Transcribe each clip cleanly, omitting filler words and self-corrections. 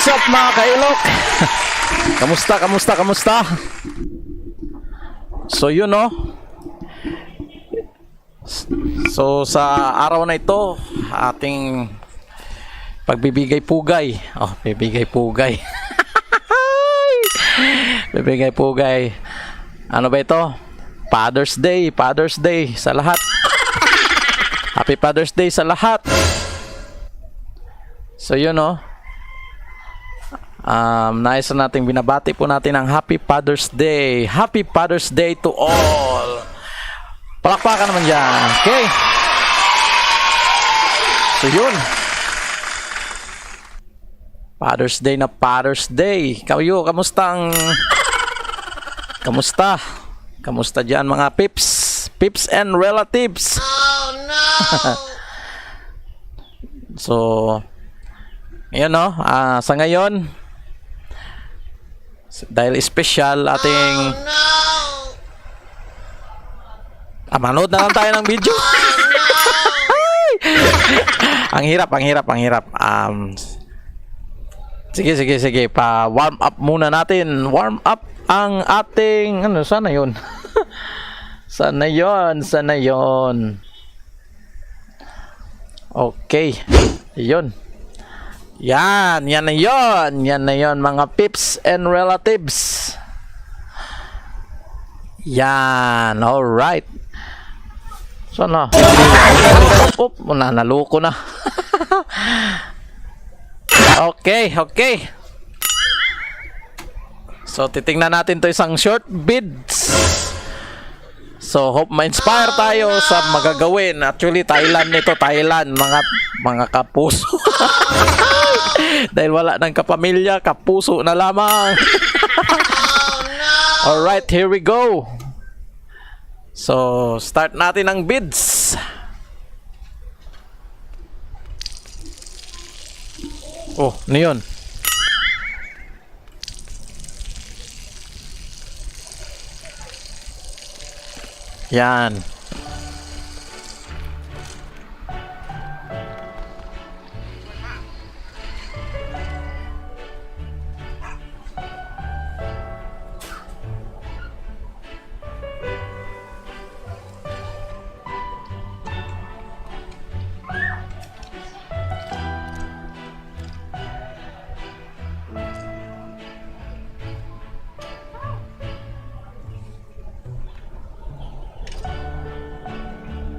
What's up mga kailok? Kamusta? So yun no. So sa araw na ito, ating pagbibigay pugay. Oh, bibigay pugay. Bibigay pugay. Ano ba ito? Father's Day sa lahat. Happy Father's Day sa lahat. So yun no. Nais na nating binabati po natin ang Happy Father's Day. Happy Father's Day to all. Palakpakan naman dyan. Okay. So yun. Father's Day na Father's Day. Kayo, Kamusta dyan mga pips and relatives? Oh no. So yun no, sa ngayon dahil special ating manood na lang tayo ng video. Ang hirap. Sige, pa warm up muna natin. Warm up ang ating sana yun. Sana yon. Okay. Yun. Yan na yon mga pips and relatives. Yan, alright. So na. Naluko na. Okay. So titingnan natin to isang short vids. So hope ma-inspire tayo sa magagawin. Actually Thailand mga kapuso. Dahil wala ng kapamilya, kapuso na lamang. Alright, here we go. So start natin ang bids. Oh, ano yun? Yan.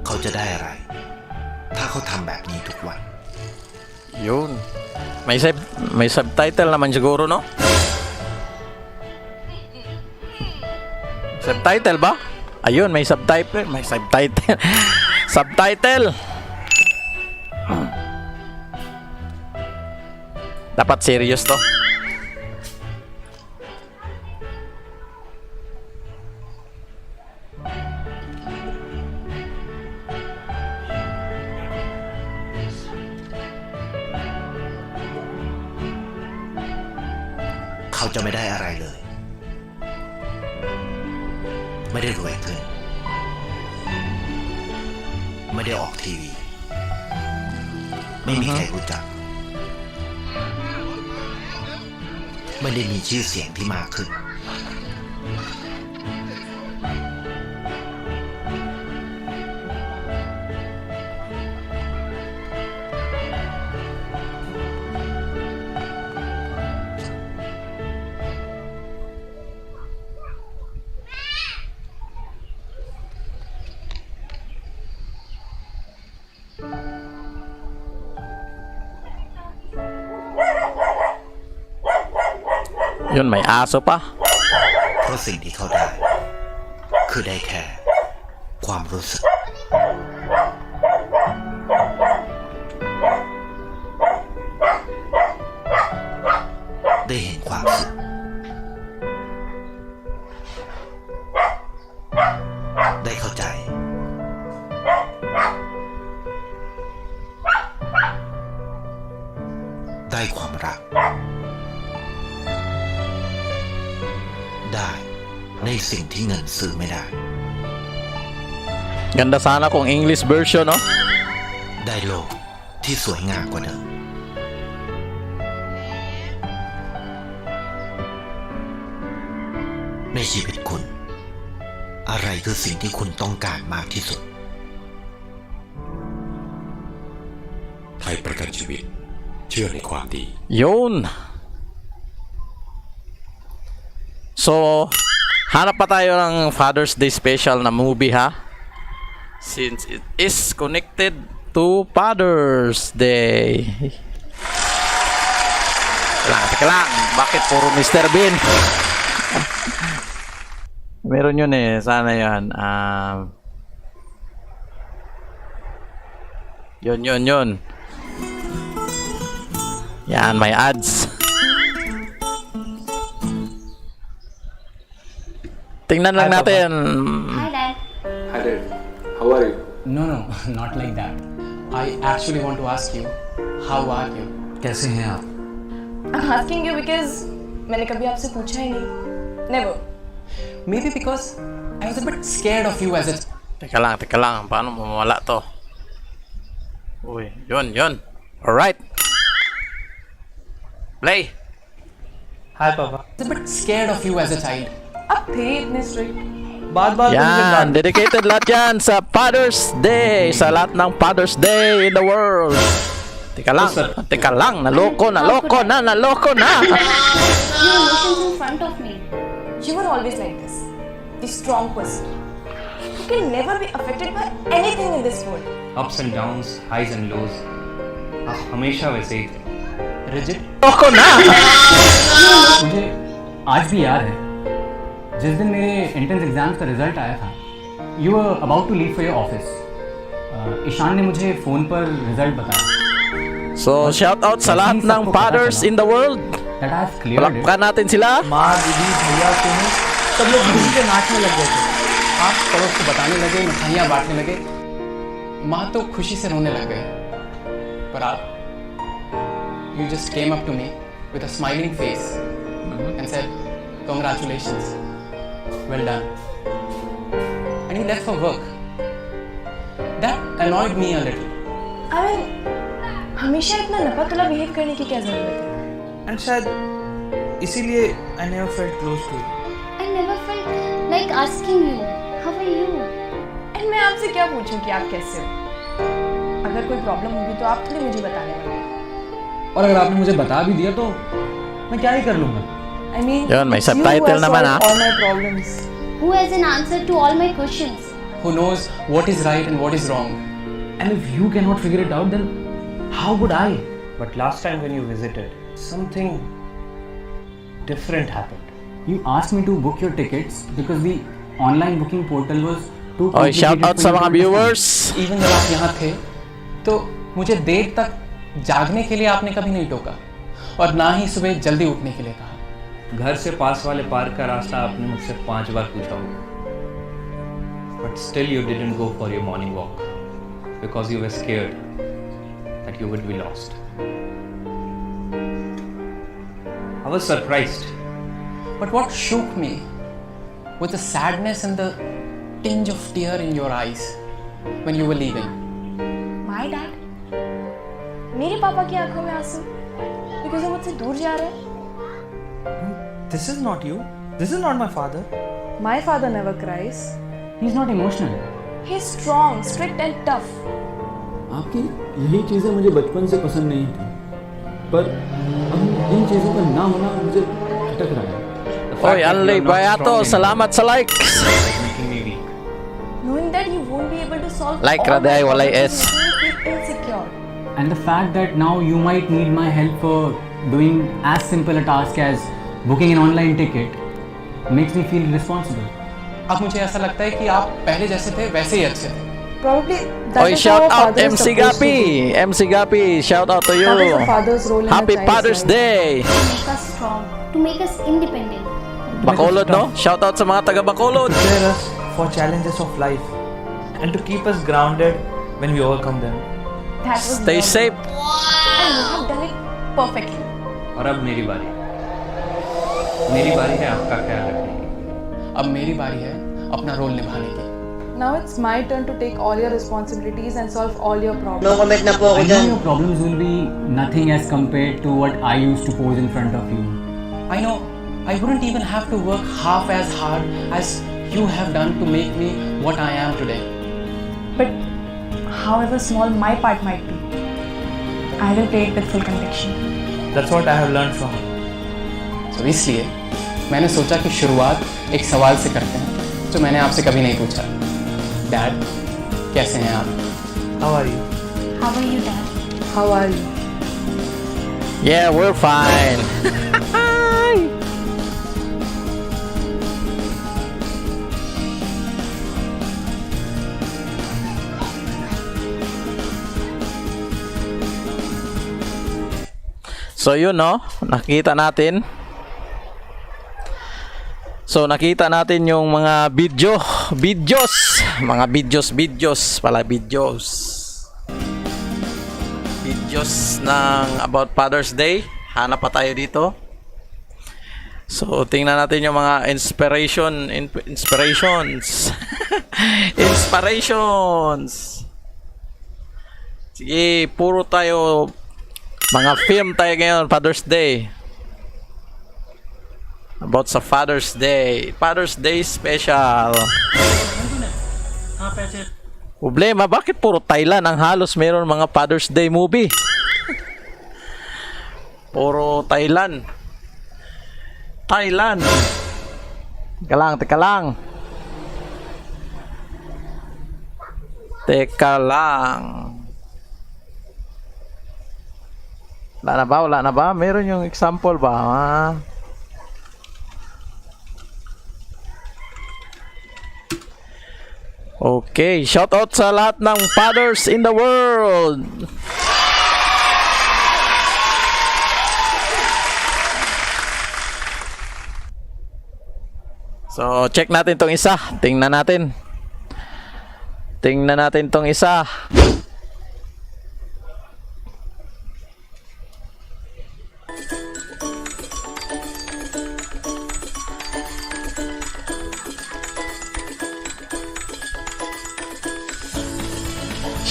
เขาจะได้อะไรถ้าเขาทำแบบนี้ทุกวัน Yun. May subtitle naman siguro, no? Subtitle ba? Ayun, may subtitle. Subtitle. Dapat serious to.เขาจะไม่ได้อะไรเลยไม่ได้รวยขึ้นไม่ได้ออกทีวีไม่มีใครรู้จักไม่ได้มีชื่อเสียงที่มากขึ้นYun, may aso pa. เพราะสิ่งที่เขาได้คือได้แค่ความรู้สึกได้เห็นความสุขได้เข้าใจได้ความรักได้ในสิ่งที่เงินซื้อไม่ได้ Ganda sana kung English version, no? ได้โลกที่สวยงามกว่าเดิม ชีวิตคุณ อะไรคือสิ่งที่คุณต้องการมากที่สุด ไทยประกันชีวิต เชื่อในความดี Yun. So, hanap pa tayo ng Father's Day special na movie ha. Since it is connected to Father's Day. Teka lang. Bakit puro Mr. Bean? Meron yun eh. Sana yun. Yun. Yan, may ads. Tingnan lang natin. Hi, Dad. Hi Dad, how are you? No, not like that. I actually want to ask you, how are you? कैसे हैं आप? I'm asking you because मैंने कभी आपसे पूछा ही नहीं. Never. Maybe because I was a bit scared of you as a... Teka lang. Paano mo mawala to? Uy, yun. Alright. Play. Hi, Papa. I was a bit scared of you as a child. आप थे इतने strict. Yan, dedicated lahat yan sa Father's Day. Sa lahat ng Father's Day in the world. Teka lang. Naloko na. Your emotions in front of me. You were always like this. The strong person. You can never be affected by anything in this world. Ups and downs, highs and lows, आप हमेशा वैसे ही थे. Rigid? Naloko na. मुझे आज भी याद है जिस दिन मेरे एंट्रेंस एग्जाम्स का रिजल्ट आया था. You were about to leave for your office. Ishaan ने मुझे फ़ोन पर रिजल्ट बताया. So, shout out sa lahat ng fathers in the world. That I have cleared it. Palakpakan natin sila. माँ, दीदी, भैया, तुम्हें सब लोग खुशी से नाचने लग गए थे. आप पड़ोस को बताने लगे, मिठाइयाँ बांटने लगे. माँ तो खुशी से रोने लग गए. पर आप, you just came up to me with a smiling face and said, "Congratulations, well done." And you left for work. That annoyed me a little. I mean, हमेशा इतना नपा-तुला behave करने की क्या ज़रूरत है? एंड शायद इसीलिए I never felt close to you. I never felt like asking you, how are you? And मैं आपसे क्या पूछूं कि आप कैसे हो? अगर कोई प्रॉब्लम होगी तो आप थोड़ी मुझे बताने वाले हैं. और अगर आपने मुझे बता भी दिया तो मैं क्या ही कर लूँगा. I mean, Yun, may it's you who subtitle has naman, solved all my problems. Who has an answer to all my questions? Who knows what is right and what is wrong? And if you cannot figure it out, then how would I? But last time when you visited, something different happened. You asked me to book your tickets because the online booking portal was too Oy, shout complicated out for sa you to mga understand. viewers. Even जब आप यहाँ थे तो मुझे देर तक जागने के लिए आपने कभी नहीं टोका और ना ही सुबह जल्दी उठने के लिए कहा. घर से पास वाले पार्क का रास्ता आपने मुझसे 5 बार पूछा होगा. But still you didn't go for your morning walk because you were scared that you would be lost. I was surprised. But what shook me was the sadness and the tinge of tear in your eyes when you were leaving. My dad? मेरे पापा की आंखों में आंसू? Because वो मुझसे दूर जा रहे हैं? This is not you. This is not my father. My father never cries. He's not emotional. He's strong, strict and tough. आपकी यही चीज़ें मुझे बचपन से पसंद नहीं थी, पर अब इन चीज़ों का ना होना मुझे खटक रहा है. Oy, Anlay Bayato, salamat sa likes. Making me weak. Knowing that you won't be able to solve Like all Raday, my walay problems S. makes me feel insecure. And the fact that now you might need my help for doing as simple a task as booking an online ticket makes me feel responsible. अब मुझे ऐसा लगता है कि आप पहले जैसे थे वैसे ही अच्छे थे. Probably that Oy, is how shout a out father is MC supposed to Gapi. do. MC Gapi, shout out to you. That is a father's role in a Happy child's Father's life. Day. To make us strong, to make us independent. Bacolod, no? Shout out sa mga taga Bacolod. Prepare us for challenges of life and to keep us grounded when we overcome them. That was Stay lovely. safe. And you have done it perfectly. और अब मेरी बारी. मेरी बारी है आपका ख्याल रखने की. अब मेरी बारी है अपना रोल निभाने की. Now it's my turn to take all your responsibilities and solve all your problems. I know your problems will be nothing as compared to what I used to pose in front of you. I know I wouldn't even have to work half as hard as you have done to make me what I am today. But however small my part might be, I will play it with full conviction. That's what I have learned from you. So इसलिए मैंने सोचा कि शुरुआत एक सवाल से करते हैं जो मैंने आपसे कभी नहीं पूछा. डैड, कैसे हैं आप? How are you? How are you, Dad? How are you? Yeah, we're fine. So yun no, nakita natin. So nakita natin yung mga videos ng about Father's Day. Hanap pa tayo dito. So tingnan natin yung mga inspirations. Sige, puro tayo mga film tayo ngayon, Father's Day. About sa Father's Day special. Problema, bakit puro Thailand ang halos meron mga Father's Day movie? Puro Thailand. Teka lang. Wala na ba? Meron yung example ba? Okay, shout out sa lahat ng fathers in the world. So, check natin tong isa. Tingnan natin tong isa.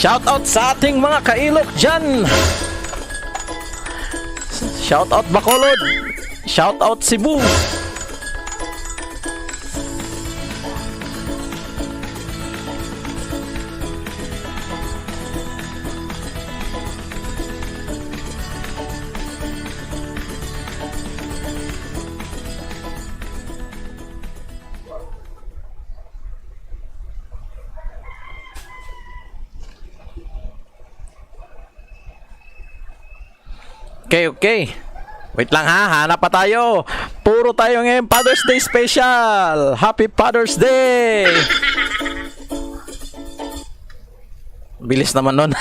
Shout out sa ating mga kailok dyan. Shout out Bacolod. Shout out Cebu. Okay. Wait lang ha, hanap pa tayo. Puro tayo ngayon Father's Day special. Happy Father's Day. Bilis naman nun.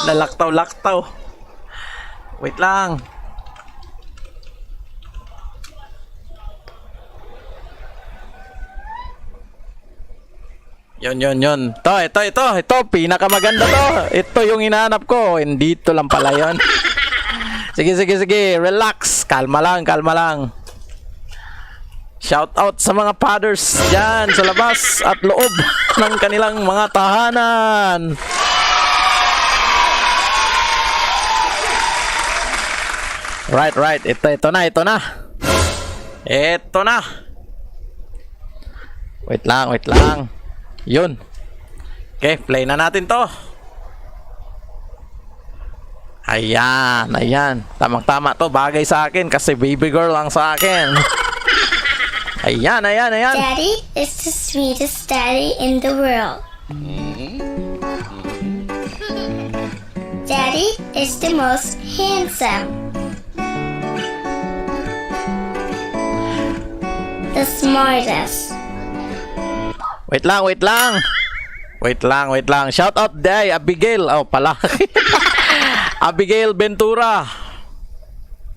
Nalaktaw. Wait lang. Yun. Ito, pinakamaganda to. Ito yung hinahanap ko. Dito lang pala yun. Sige. Relax. Kalma lang. Shout out sa mga fathers dyan sa labas at loob ng kanilang mga tahanan. Right. Ito na. Wait lang. Yun. Okay, play na natin to. Ayan. Tamang-tama to. Bagay sa akin kasi baby girl lang sa akin. Ayan. Daddy is the sweetest daddy in the world. Daddy is the most handsome. The smartest. Wait lang. Shout out day Abigail. Oh, pala. Abigail Ventura.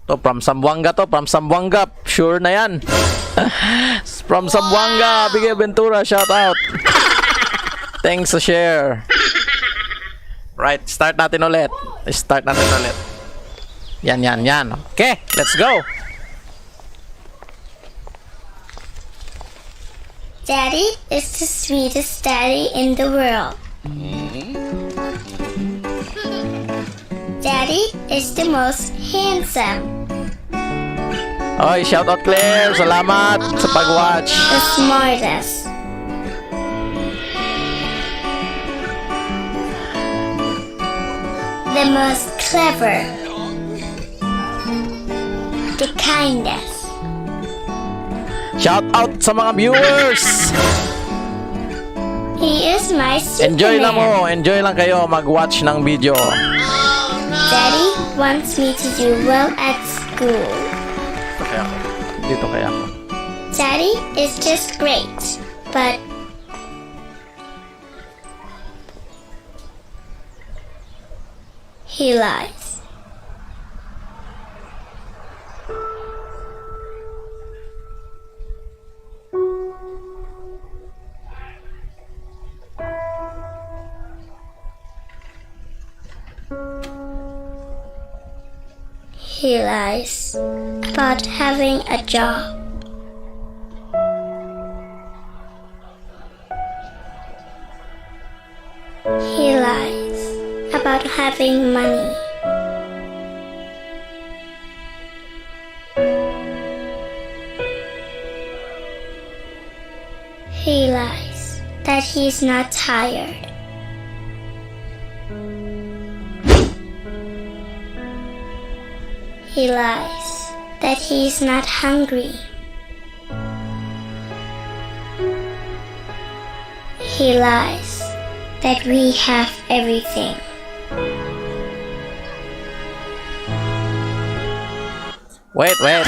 To from Zamboanga. Sure na yan. From Zamboanga, Abigail Ventura, shout out. Thanks sa share. Right, start natin ulit. Yan. Okay, let's go. Daddy is the sweetest daddy in the world. Daddy is the most handsome. Oy, shout out Claire. Salamat sa pag-watch. The smartest. The most clever. The kindest. Shout out sa mga viewers. He is my Superman. Enjoy lang mo. Enjoy lang kayo mag-watch ng video. Daddy wants me to do well at school. Dito kaya ako. Daddy is just great, but he lies. He lies about having a job. He lies about having money. He lies that he's not tired. He lies that he's not hungry. He lies that we have everything. Wait. Relax.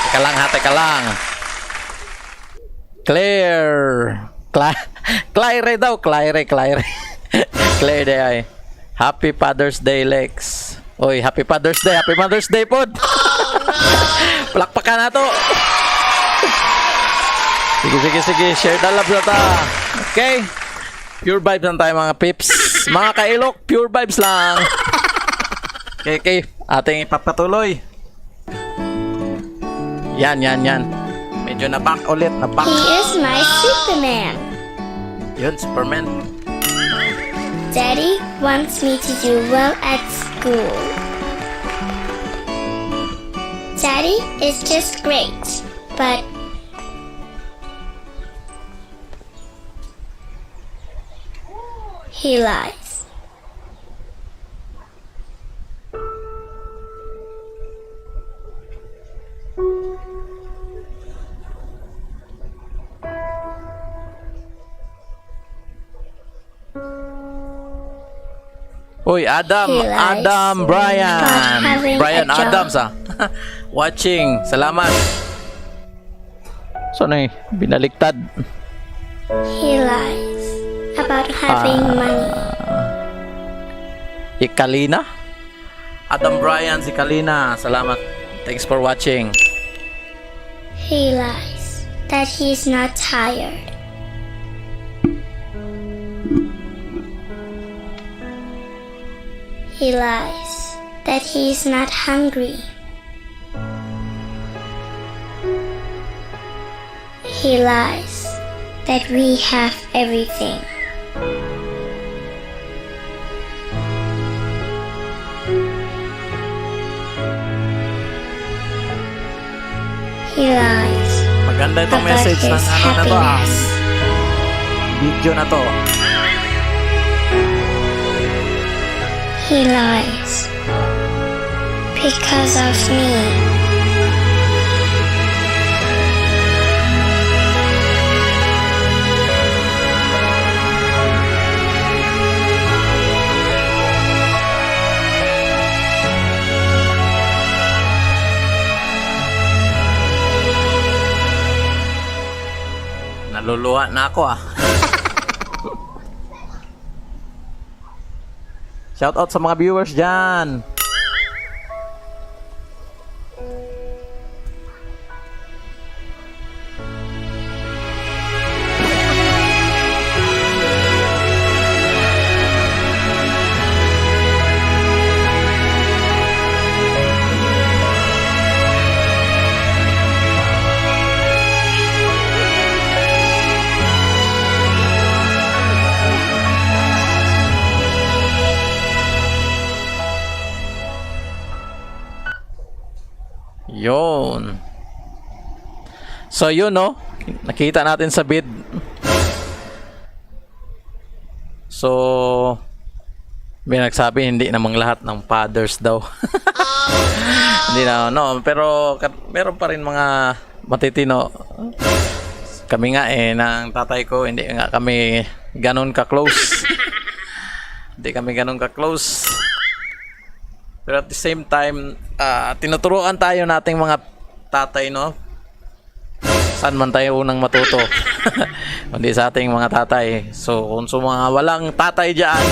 Teka lang ha, teka lang. Claire daw, Claire. Claire day ay. Happy Father's Day, Lex. Oy, Happy Father's Day po. Palakpakan na to. Sige, share the love na ta. Okay? Pure vibes lang tayo mga pips. Mga kailok, pure vibes lang. Okay. Ating ipapatuloy. Yan. Medyo na-back ulit, na-back. He is my Superman. Yun, Superman. Daddy wants me to do well at school. Daddy is just great, but he lies. Uy, Adam, He lies Brian. about having Brian a job. Adams watching. Salamat. So na binaliktad. He lies about having money. Ikalina? Adam Brian, si Kalina. Salamat. Thanks for watching. He lies that he's not tired. He lies that he's not hungry. He lies that we have everything. He lies Maganda itong about message ng his ano na to happiness. Video na to. He lies because of me. Naluluha na ako Shout out sa mga viewers dyan. Yun. So yun, no? Nakita natin sa bid. So may nagsabi hindi namang lahat ng fathers daw. Hindi na, no, pero meron pa rin mga matitino. Kami nga ng tatay ko, hindi nga kami ganun ka-close. Hindi kami ganun ka-close. Pero at the same time, tinuturuan tayo nating mga tatay, no? Saan man tayo unang matuto? Hindi sa ating mga tatay. So, kung sa mga walang tatay dyan,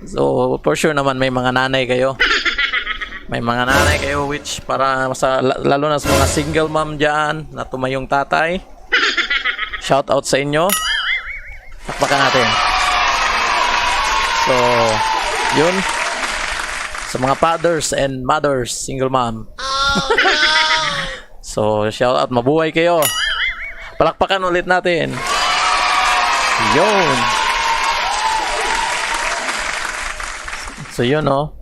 so, for sure naman may mga nanay kayo. May mga nanay kayo which para sa, lalo na sa mga single mom dyan na tumayong tatay. Shout out sa inyo. Takpakan natin. So, yun. Sa mga fathers and mothers, single mom. So, shout out, mabuhay kayo. Palakpakan ulit natin. Yun. So, yun, no.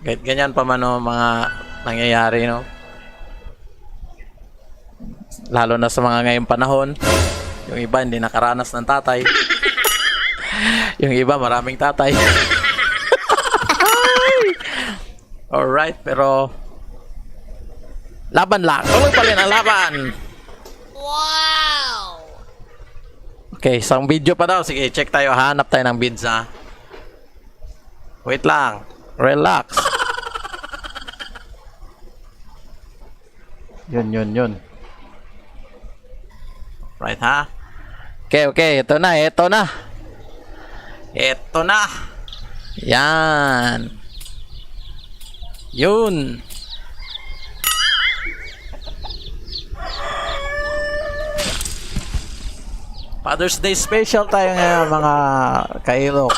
Kahit ganyan pa man, no, mga nangyayari, no. Lalo na sa mga ngayong panahon. Yung iba hindi nakaranas ng tatay. Yung iba maraming tatay. Alright, pero laban lang. Tuloy pa rin ang laban. Wow! Okay, isang video pa daw. Sige, check tayo. Hanap tayo ng bids, ha. Wait lang. Relax. Yun. Right, ha? Okay. Ito na. Yan. Yun. Father's Day special tayo ngayon, mga kailok.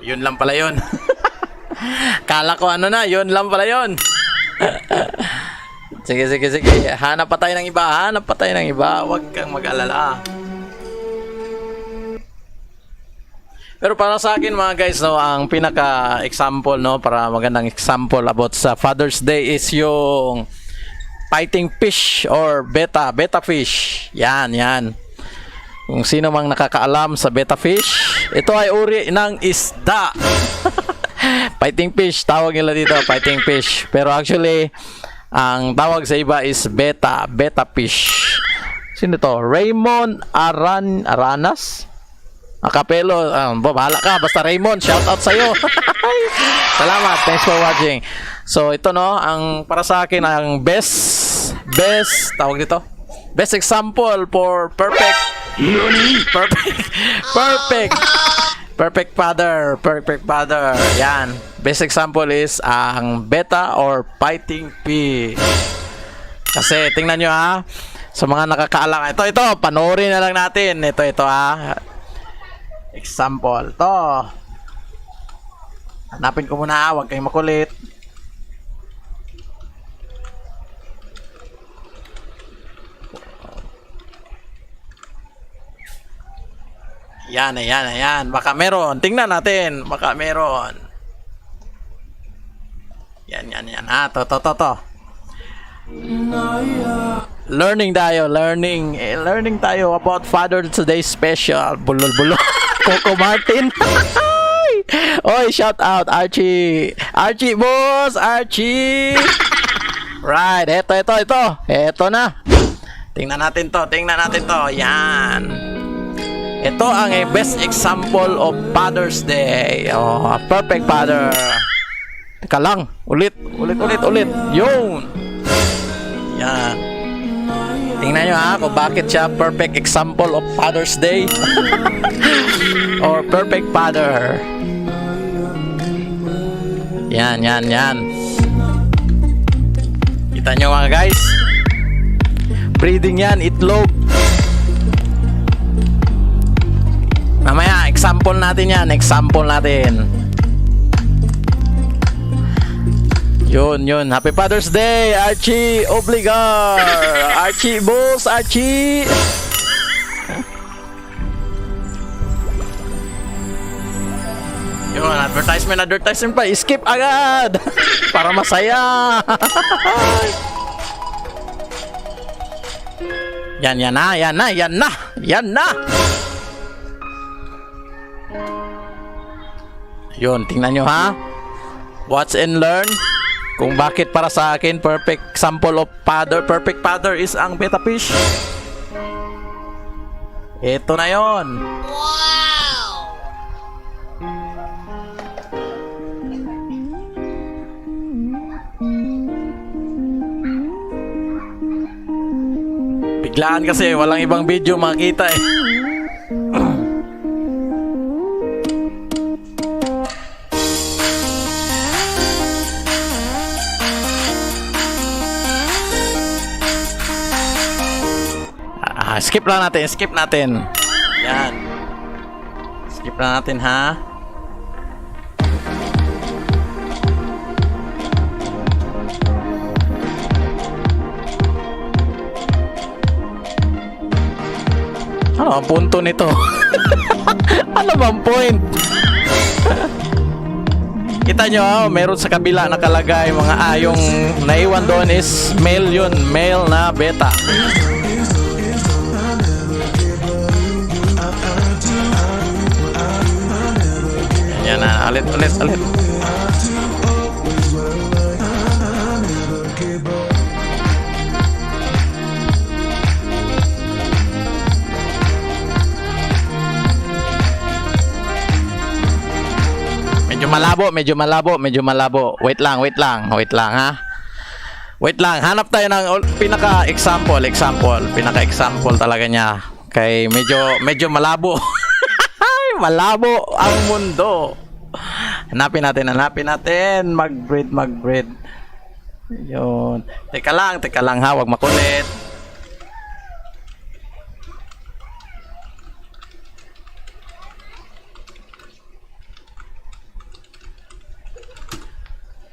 Yun lang pala yun. Kala ko ano na, yun lang pala yun. Sige. Hanap pa tayo ng iba. Huwag kang mag-alala. Pero para sa akin mga guys, no, ang pinaka-example, no, para magandang example about sa Father's Day is yung fighting fish or betta fish. Yan. Kung sino mang nakakaalam sa betta fish, ito ay uri ng isda. Fighting fish, tawag nila dito, fighting fish. Pero actually, ang tawag sa iba is betta fish. Sino to? Raymond Aranas? Akapelo, bahala ka, basta Raymond, shout out sa'yo. Salamat, thanks for watching. So ito, no, ang para sa akin ang best tawag dito, best example for perfect father. Yan, best example is ang betta or fighting fish. Kasi tingnan nyo, ha, sa mga nakakaalam, ito panoorin na lang natin. Ito ha, example to. Hanapin ko muna, huwag kayong makulit. Yan. Baka meron. Tingnan natin. Baka meron. Yan. To. Learning tayo about Father's Day special. Bulol. Coco Martin. Oy, shout out Archie, boss, Archie. Right, ito na. Tingnan natin to. Yan. Ito ang best example of Father's Day. Oh, a perfect father. Teka lang, ulit. Yun. Yan. Tingnan nyo, ha, kung bakit siya perfect example of Father's Day. Or perfect father. Yan. Kita nyo mga guys. Breeding yan, itlog. Mamaya, example example natin yan. Example natin. Yun. Happy Father's Day, Archie Obligar. Archie, boss, Archie. Yun, advertisement pa. Skip agad. Para masaya. Yan na. Yun, tingnan nyo ha. Watch and learn. Kung bakit para sa akin perfect example of father, perfect father is ang beta fish. Ito na yon. Biglaan kasi walang ibang video makita eh. Skip natin. Yan. Skip lang natin ha. Ano ang punto nito? Ano bang point? Kita nyo, meron sa kabila nakalagay mga yung naiwan doon is male yun. Male na beta. Yan na, ulit. Medyo malabo. Wait lang ha. Wait lang, hanap tayo ng pinaka-example. Pinaka-example talaga niya. Kay medyo malabo. Malabo ang mundo. Hanapin natin. Mag-breed. Yun. Teka lang ha, wag makulit.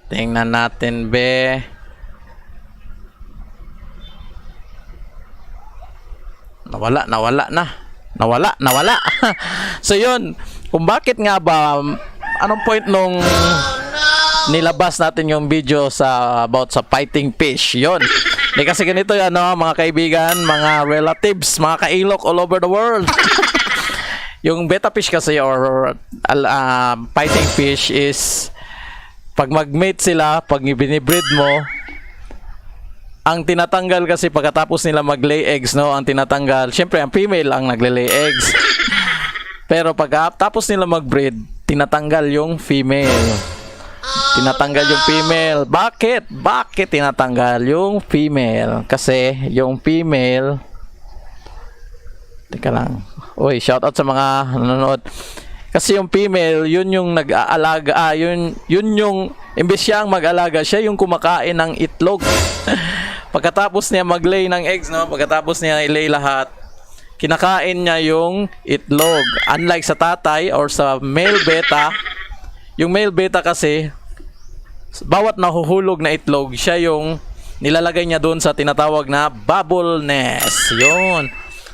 Tingnan natin, be. Nawala. So yun, kung bakit nga ba, anong point nung nilabas natin yung video about sa fighting fish? Yun. Kasi ganito yan, no, mga kaibigan, mga relatives, mga kailok all over the world. Yung beta fish kasi or fighting fish is pag mag-mate sila, pag binibreed mo, ang tinatanggal kasi pagkatapos nila mag-lay eggs, no, ang tinatanggal, syempre ang female ang nagle-lay eggs. Pero pagkatapos nila mag-breed, tinatanggal yung female. Bakit? Bakit tinatanggal yung female? Kasi yung female, teka lang. Uy, shout out sa mga nanonood. Kasi yung female, yun yung nag-aalaga, yun yung imbes siyang mag-alaga, siya yung kumakain ng itlog. Pagkatapos niya mag-lay ng eggs, no, pagkatapos niya i-lay lahat, kinakain niya yung itlog. Unlike sa tatay or sa male beta, yung male beta kasi, bawat nahuhulog na itlog, siya yung nilalagay niya doon sa tinatawag na bubble nest. Yun.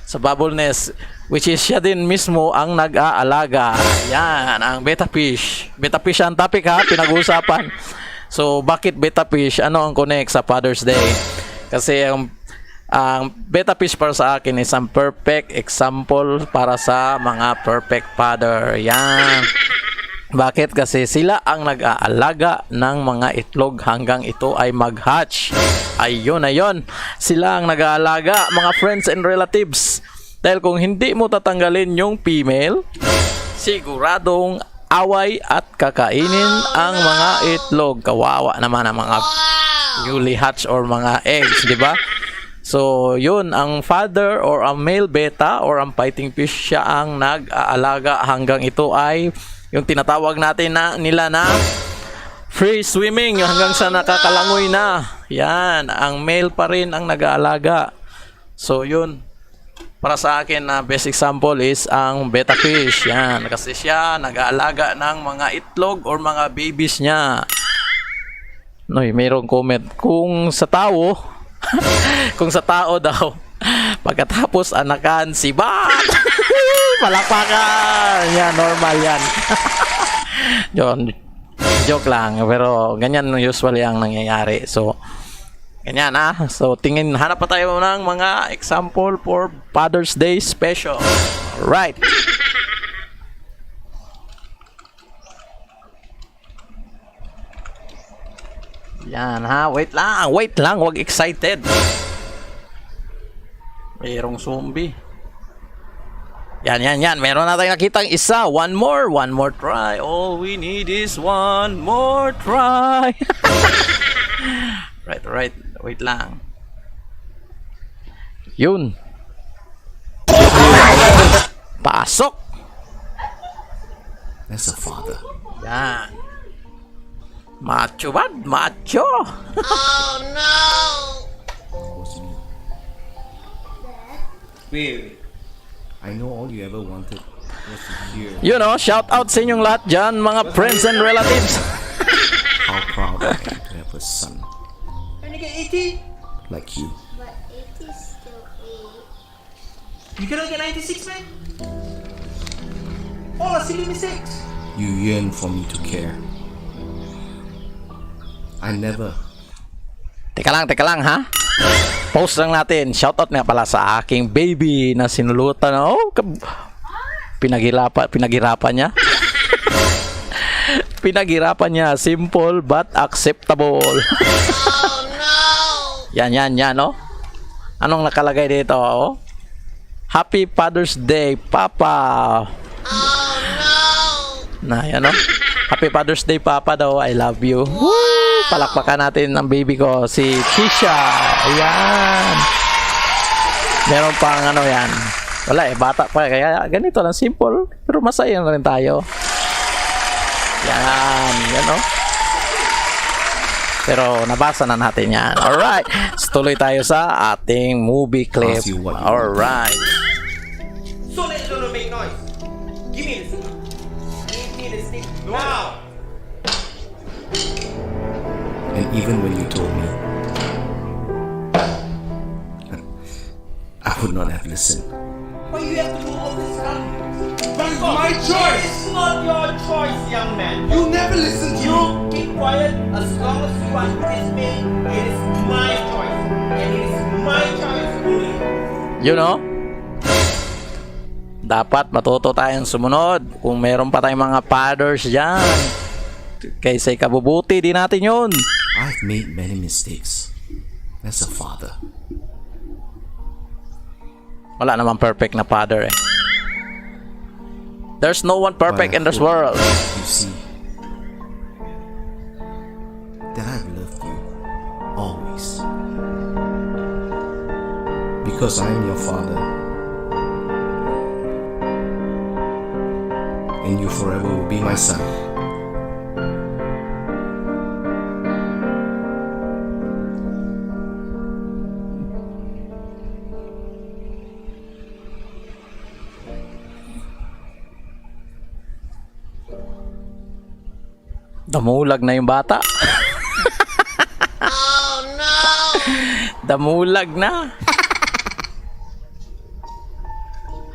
Sa bubble nest, which is siya din mismo ang nag-aalaga. Yan, ang beta fish. Beta fish ang topic ha, pinag-uusapan. So, bakit beta fish? Ano ang connect sa Father's Day? Kasi ang beta fish para sa akin is ang perfect example para sa mga perfect father. Yan. Bakit? Kasi sila ang nag-aalaga ng mga itlog hanggang ito ay mag-hatch. Ayun. Sila ang nag-aalaga, mga friends and relatives. Dahil kung hindi mo tatanggalin yung female, siguradong away at kakainin ang mga itlog. Kawawa naman ang mga newly hatch or mga eggs, di ba? So, yun, ang father or ang male beta or ang fighting fish, siya ang nag-aalaga hanggang ito ay yung tinatawag natin nila na free swimming, hanggang sa nakakalangoy na. Yan, ang male pa rin ang nag-aalaga. So, yun. para sa akin na best example is ang betta fish. Yan, kasi siya nag-aalaga ng mga itlog or mga babies niya. Noy, mayroong comment kung sa tao kung sa tao daw pagkatapos anakan si Bat. Palakpakan. Yan, normal yan. Yun, joke lang, pero ganyan usually ang nangyayari. So ganyan so tingin, hanap pa tayo ng mga example for Father's Day special. Right. Yan wait lang, wag excited. Mayroong zombie. Yan, meron na tayong nakitang isa. One more try. All we need is one more try. Right. Wait lang. Yun. Pasok. That's a father. Yan. Macho bad? Macho. Wait. I know all you ever wanted was to hear You know, shout out sa inyong lahat dyan, mga friends and relatives. how proud I am to have a son like you. But 80 is still 8. You cannot get 96, man. Oh, a silly mistake. You yearn for me to care. I never. Teka lang ha. Post lang natin. Shoutout nga pala sa aking baby na sinulutan. Pinaghirapan niya. Pinaghirapan niya. Simple but acceptable. Yan, no? Anong nakalagay dito, Happy Father's Day, Papa. Na, yan, no? Happy Father's Day, Papa daw. I love you. Woo! Palakpakan natin ang baby ko, si Kisha. Ayan. Meron pang yan. Wala bata pa. Kaya ganito lang, simple. Pero masaya na rin tayo. Yan, no? Pero nabasa na natin yan. Alright. Tuloy tayo sa ating movie clip. Alright. So let's don't make noise. Give me the stick. Give me the stick now. And even when you told me, I would not have listened. Why you have to do all this, son? That's my choice. It's not your choice, young man. You never listen to me. You keep quiet as long as you want this me. It is my choice, and it is my choice only. You know? Dapat matuto tayong sumunod. Kung meron pa tayong mga fathers dyan, kaysa ikabubuti din natin yun. I've made many mistakes as a father. Wala namang perfect na father There's no one perfect in this world. You see that I've loved you always. Because I'm your father. And you forever will be my son. Damulag na yung bata. Oh no! Damulag na.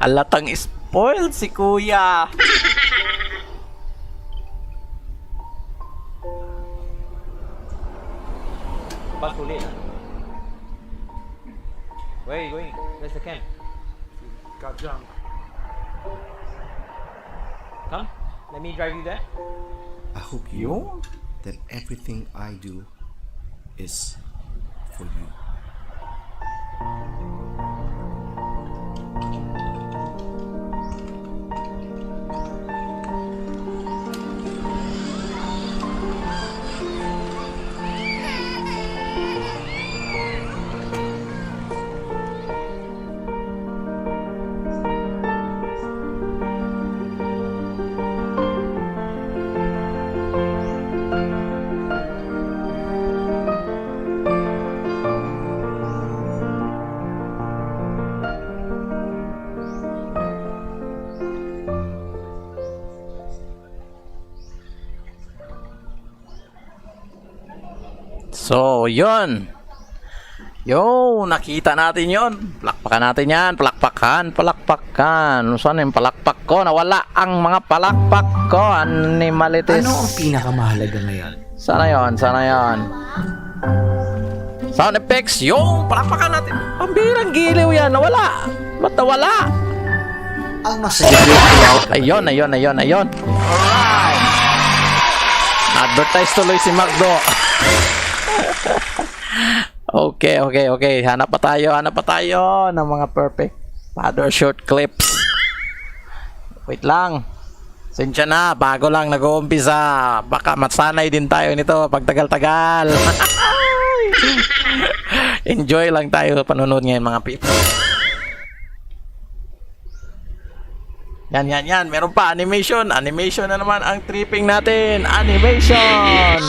Halatang spoiled si kuya. Bus ulit. Where are you going? Where's the camp? Got drunk. Come, let me drive you there. I hope you know that everything I do is for you. So, yun. Yo, nakita natin yun. Palakpakan natin yan. Palakpakan. Saan yung palakpak ko? Nawala ang mga palakpak ko. Animalities. Ano ang pinakamahalaga ngayon? Sana yon. Sound effects. Yung palakpakan natin. Pambirang giliw yan. Nawala. Ba't nawala? Ang masaya throughout. Ayun. Alright. Advertise tuloy si Magdo. Okay. Hanap pa tayo ng mga perfect father short clips. Wait lang. Sensya na, bago lang nag-uumpisa. Baka masanay din tayo nito pag tagal-tagal. Enjoy lang tayo panonood ngayon mga people. Yan. Meron pa animation. Animation na naman ang tripping natin. Animation!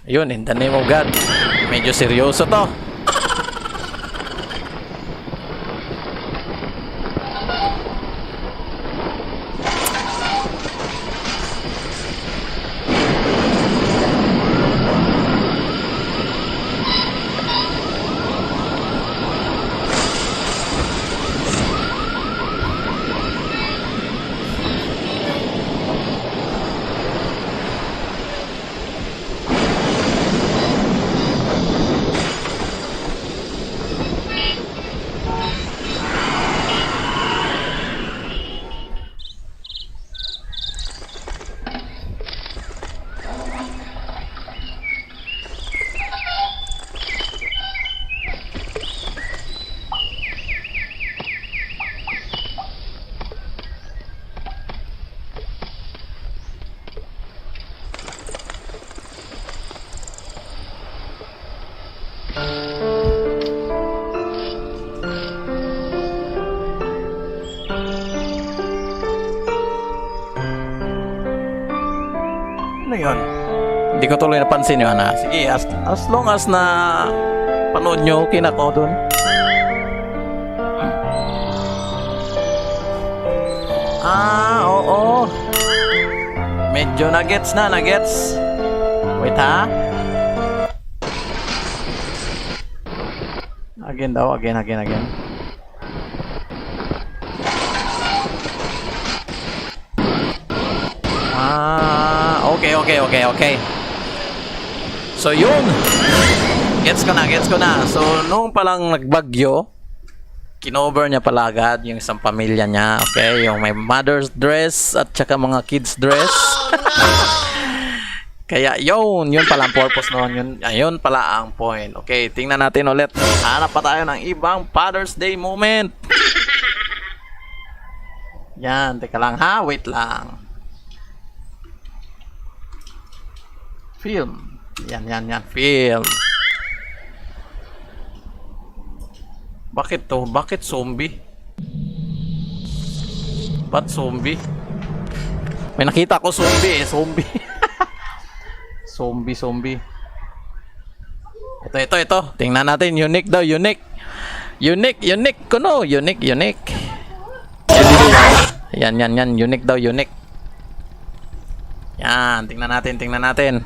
Ayun, in the name of God. Medyo seryoso to. Ano yun? Hindi ko tuloy napansin yun ha. Sige, as long as na panood nyo, okay na ko dun. Oo. Medyo nuggets. Wait ha. Again daw, again. Okay. So yun. Gets ko na. So nung palang nagbagyo, kinover niya pala agad yung isang pamilya niya. Okay, yung may mother's dress at saka mga kids dress. Kaya yun pala ang purpose noon. Yun pala ang point. Okay, tingnan natin ulit. Hanap pa tayo ng ibang Father's Day moment. Yan, teka lang ha. Wait lang. Film. Yan. Film. Bakit to? Bakit zombie? Ba't zombie? May nakita ko zombie. Zombie. Ito. Tingnan natin. Unique daw. Unique. Kuno. Unique. Yan. Unique daw. Unique. Yan. Tingnan natin.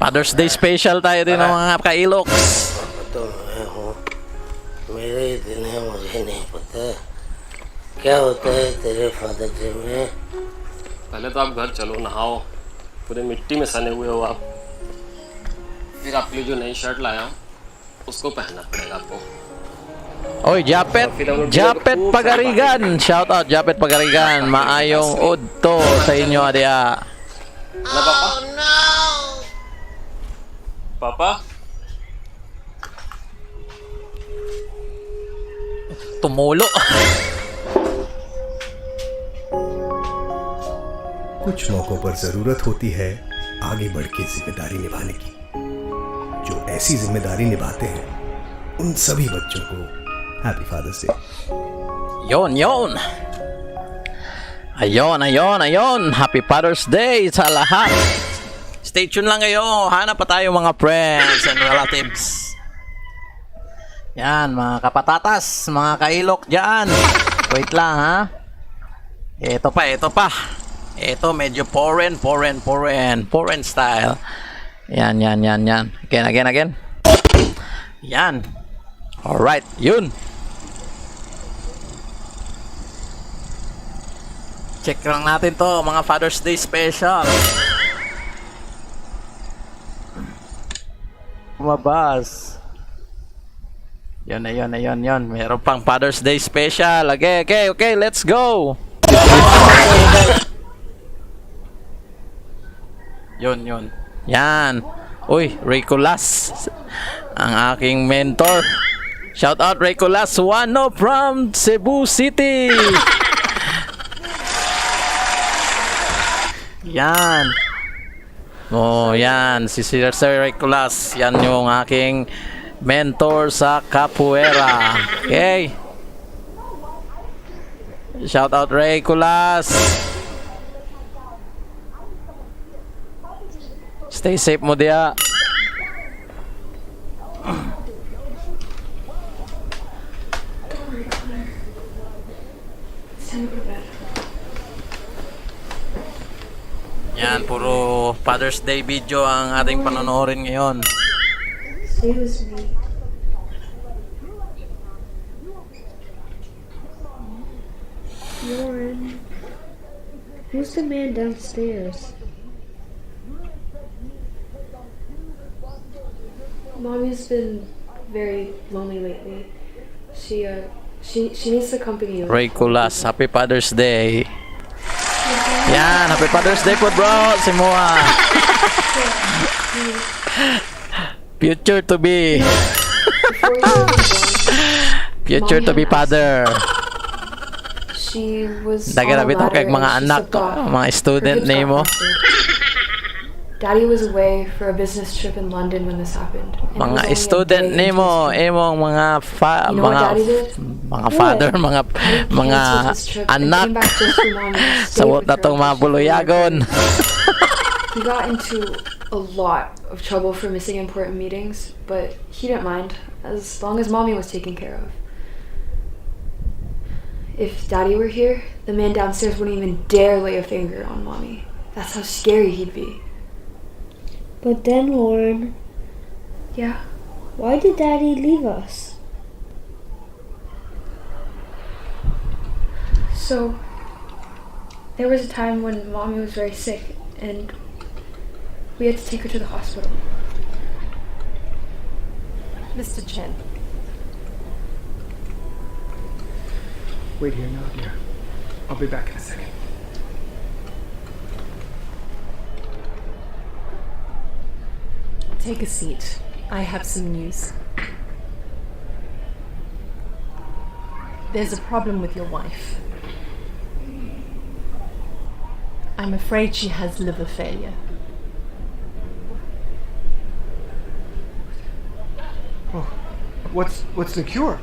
Father's Day special tayo din ng mga ka-Iloks. मेरे दिन है मुझे नहीं पता क्या होता है तेरे फादर डे में। पहले तो आप घर चलो, नहाओ, पूरे मिट्टी में सने हुए हो आप। फिर आपके लिए जो नई शर्ट लाया हूं उसको पहनना पड़ेगा आपको। Oy, Japet Pagarigan. Shout out Japet Pagarigan. Maayong udto sa inyo adya. ना पापा? पापा? Tumulo. कुछ मौकों पर जरूरत होती है आगे बढ़ के जिम्मेदारी निभाने की। जो ऐसी जिम्मेदारी निभाते हैं उन सभी बच्चों को happy father's day. Ayun. Happy Father's Day sa lahat. Stay tuned lang kayo. Hanap pa tayo mga friends and relatives. Yan, mga kapatatas, mga kailok dyan. Wait lang, ha? Ito pa. Ito medyo foreign style. Yan. Again. Yan. Alright, yun. Check lang natin to, mga Father's Day special. Lumabas. Yun. Meron pang Father's Day special. Okay, let's go. Yun. Yan. Uy, Ricolas. Ang aking mentor. Shout out Ricolas Wano from Cebu City. Yan. Oh, yan. Si Sir Ricolas. Yan yung aking mentor sa capoeira. Okay. Shout out Ricolas. Stay safe mo dia. Yan, puro Father's Day video ang ating panonoodin ngayon. Excuse me. Lauren, who's the man downstairs? Mommy's been very lonely lately. She needs the company of... Ricolas, happy Father's Day. Yan, happy Father's Day po bro, si Moa. Future to be. Future to be father. She was Dagara on a bitaw kay ladder mga and she anak, slipped off. mga student Her hips got nimo. fractured. Daddy was away for a business trip in London when this happened. And it was Mga only a student day into nimo, his trip. imong mga You know what Daddy did? father, mga Canceled his trip and anak. came back just for Mommy and stayed Sawot with na her tong mga until she buluyagon. He got into a lot of trouble for missing important meetings, but he didn't mind as long as Mommy was taken care of. If Daddy were here, the man downstairs wouldn't even dare lay a finger on Mommy. That's how scary he'd be. But then, Lauren, Yeah? why did Daddy leave us? So, there was a time when Mommy was very sick and we had to take her to the hospital. Mr. Chen. Wait here now, dear. I'll be back in a second. Take a seat. I have some news. There's a problem with your wife. I'm afraid she has liver failure. Oh, what's the cure?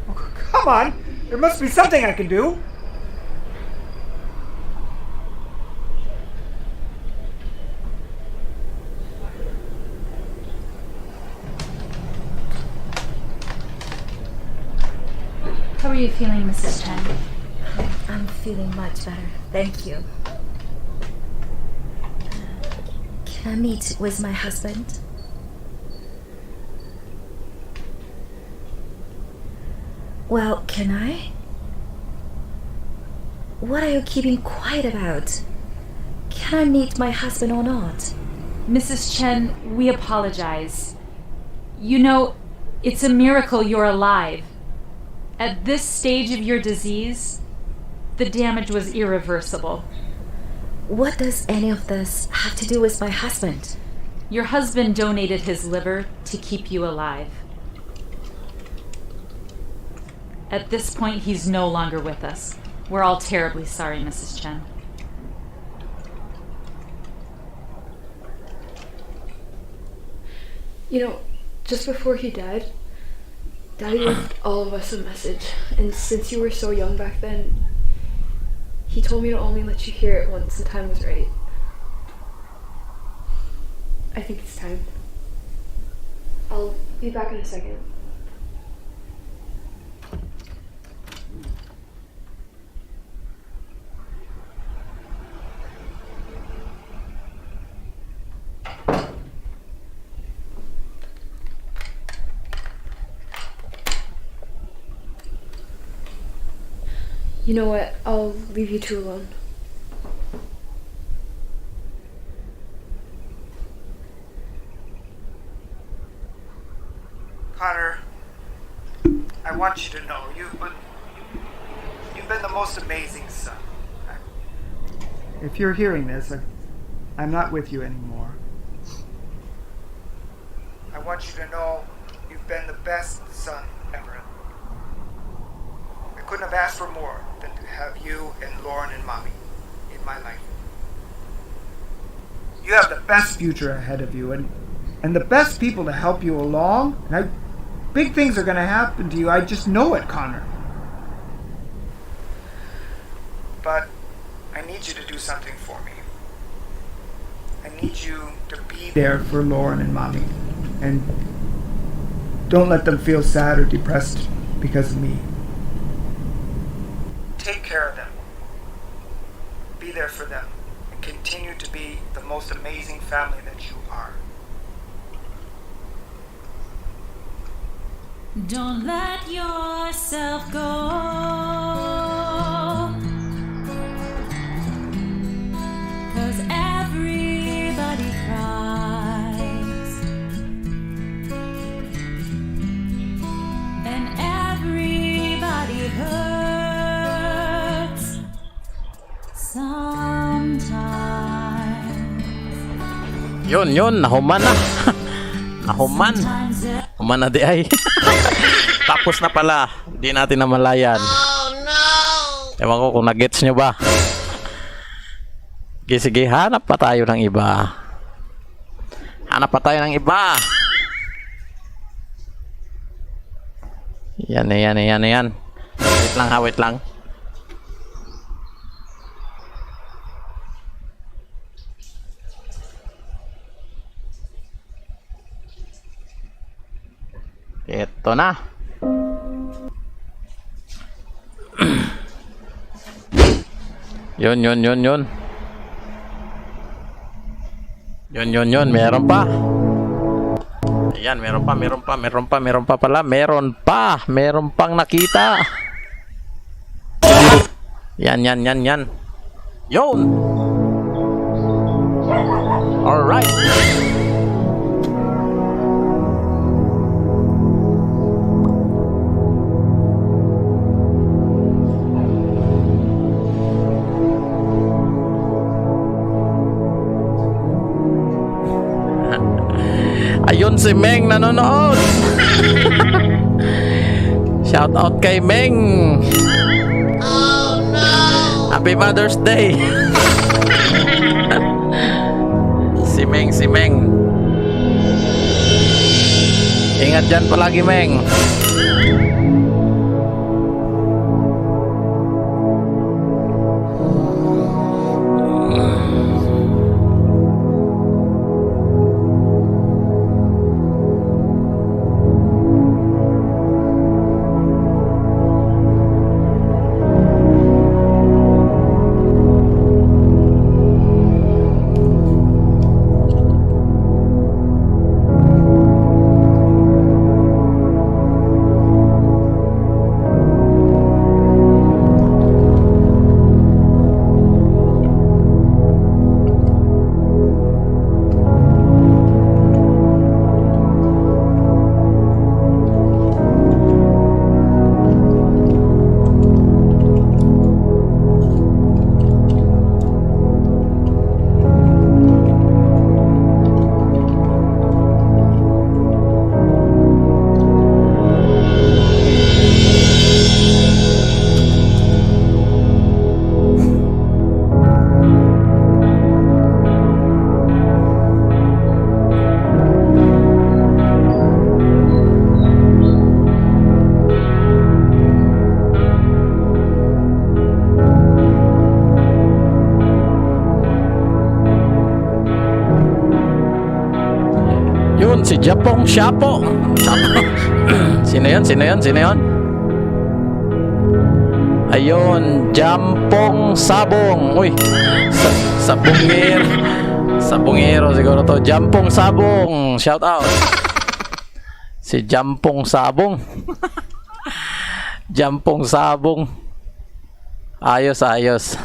Oh, come on! There must be something I can do! How are you feeling, Mrs. Chen? I'm feeling much better. Thank you. Can I meet with my husband? Well, can I? What are you keeping quiet about? Can I meet my husband or not? Mrs. Chen, we apologize. You know, it's a miracle you're alive. At this stage of your disease, the damage was irreversible. What does any of this have to do with my husband? Your husband donated his liver to keep you alive. At this point, he's no longer with us. We're all terribly sorry, Mrs. Chen. You know, just before he died, Daddy left all of us a message. And since you were so young back then, he told me to only let you hear it once the time was right. I think it's time. I'll be back in a second. You know what? I'll leave you two alone. Connor, I want you to know you've been the most amazing son. If you're hearing this, I'm not with you anymore. I want you to know you've been the best son ever. I couldn't have asked for more than to have you and Lauren and Mommy in my life. You have the best future ahead of you and the best people to help you along. And big things are going to happen to you. I just know it, Connor. But I need you to do something for me. I need you to be there for Lauren and Mommy. And don't let them feel sad or depressed because of me. Take care of them. Be there for them. And continue to be the most amazing family that you are. Don't let yourself go, 'cause everybody cries and everybody hurts sometimes. Yun, nahuman na. Nahuman. Human na di ay. Tapos na pala. Hindi natin namalayan. Oh no! Ewan ko kung nag-gets nyo ba. Sige, hanap pa tayo ng iba. Hanap pa tayo ng iba. Yan. Wait lang ha, wait lang. Ito na. Yun. Yun, meron pa. Ayan, meron pa pala. Meron pang nakita. Yan. Yun. Alright. Ayun si Meng nanonood. Shout out kay Meng. Oh no. Happy Mother's Day. Si Meng. Ingat dyan palagi, Meng. Si Japong Shapo. Sino yun? Sino yun? Sino yun? Ayun, Jampong Sabong. Uy, Sabongero. Sabongero siguro to. Jampong Sabong. Shout out. Si Jampong Sabong. Jampong Sabong. Ayos, ayos.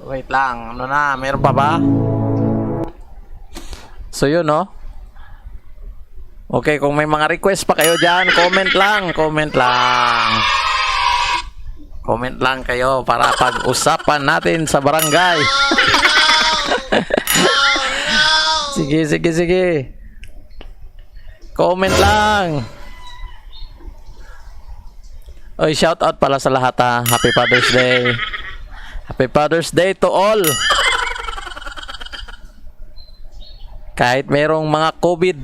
Wait lang. Ano na? Meron pa ba? So yun, no? Okay, kung may mga request pa kayo dyan, comment lang. Comment lang. Comment lang kayo para pag-usapan natin sa barangay. Sige, sige, sige. Comment lang. Oy, shout out pala sa lahat ha. Happy Father's Day. Happy Father's Day to all. Kahit merong mga COVID.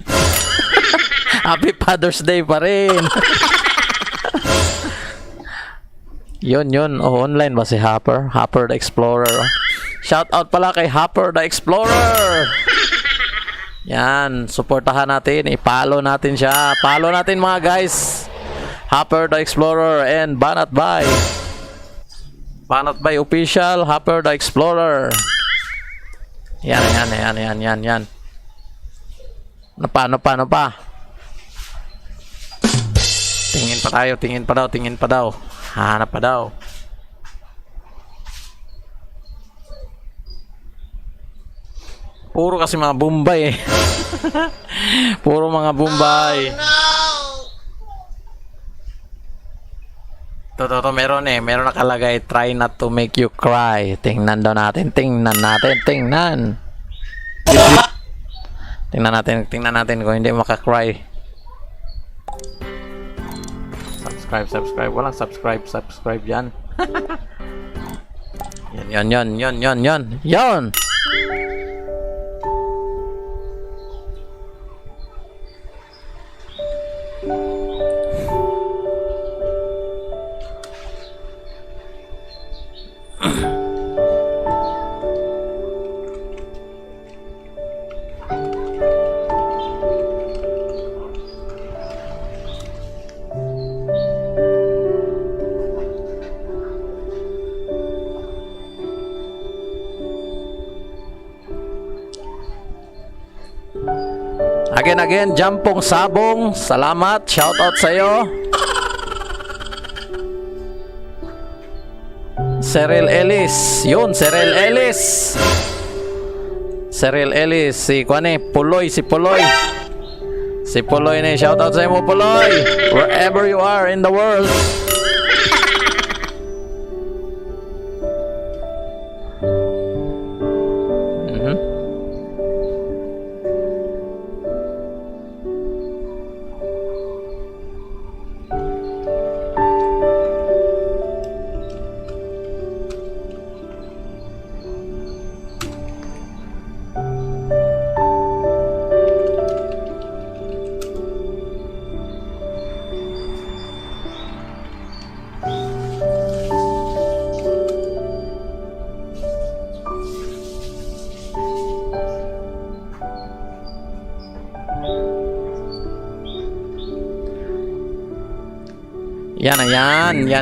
Happy Father's Day pa rin. Yun. Oh, online ba si Hopper? Hopper the Explorer. Shout out pala kay Hopper the Explorer. Yan, suportahan natin. I-follow natin siya. Follow natin mga guys. Hopper the Explorer and Banat Bay. Banat Bay official, Hopper the Explorer. Yan. Ano pa? Tingin pa daw. Hanap pa daw. Puro kasi mga Bombay eh. Puro mga Bombay. To, meron nakalagay, try not to make you cry. Tingnan natin. Tingnan natin kung hindi maka-cry. Subscribe. Walang subscribe yan. Yan. Again, Jampong Sabong, salamat, shoutout sa'yo. Cyril Ellis, si Puloy. Si Puloy na, shoutout sa'yo mo, Puloy, wherever you are in the world.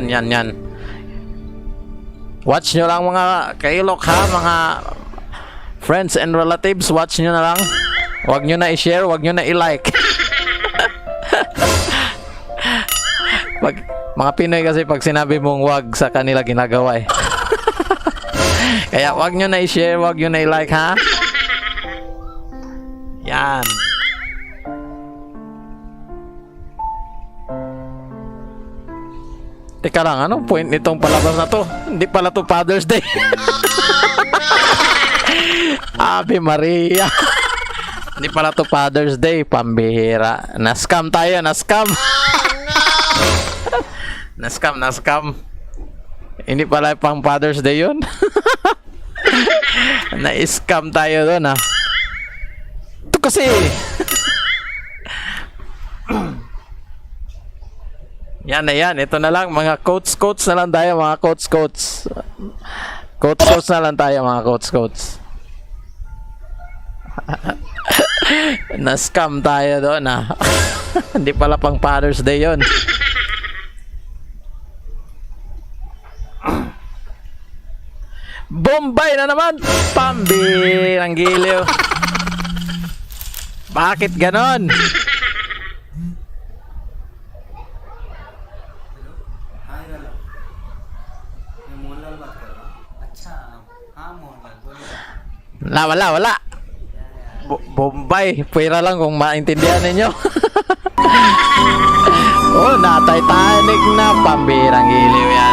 Yan. Watch nyo lang mga kailok ha, mga friends and relatives, watch nyo na lang. Huwag nyo na i-share, huwag nyo na i-like. Mga Pinoy kasi pag sinabi mong wag sa kanila ginagawa eh. Kaya huwag nyo na i-share, huwag nyo na i-like ha. Yan. Teka lang, anong point nitong palabas na to? Hindi pala to Father's Day. Ave Maria. Hindi pala to Father's Day. Pambihira. Na-scam tayo, na-scam. Na-scam. Hindi pala pang Father's Day yun. Na-scam tayo doon ha. Ito kasi. Yan na yan. Ito na lang. Mga quotes na lang tayo. Mga quotes. Quotes na lang tayo. Mga quotes. Na-scam tayo doon ah. Hindi pala pang Father's Day yon. Bombay na naman! Pambirang giliw. Bakit ganon? Wala. Bombay. Pwera lang kung maintindihan ninyo. Oh, na Titanic na. Pambirang giliw yan.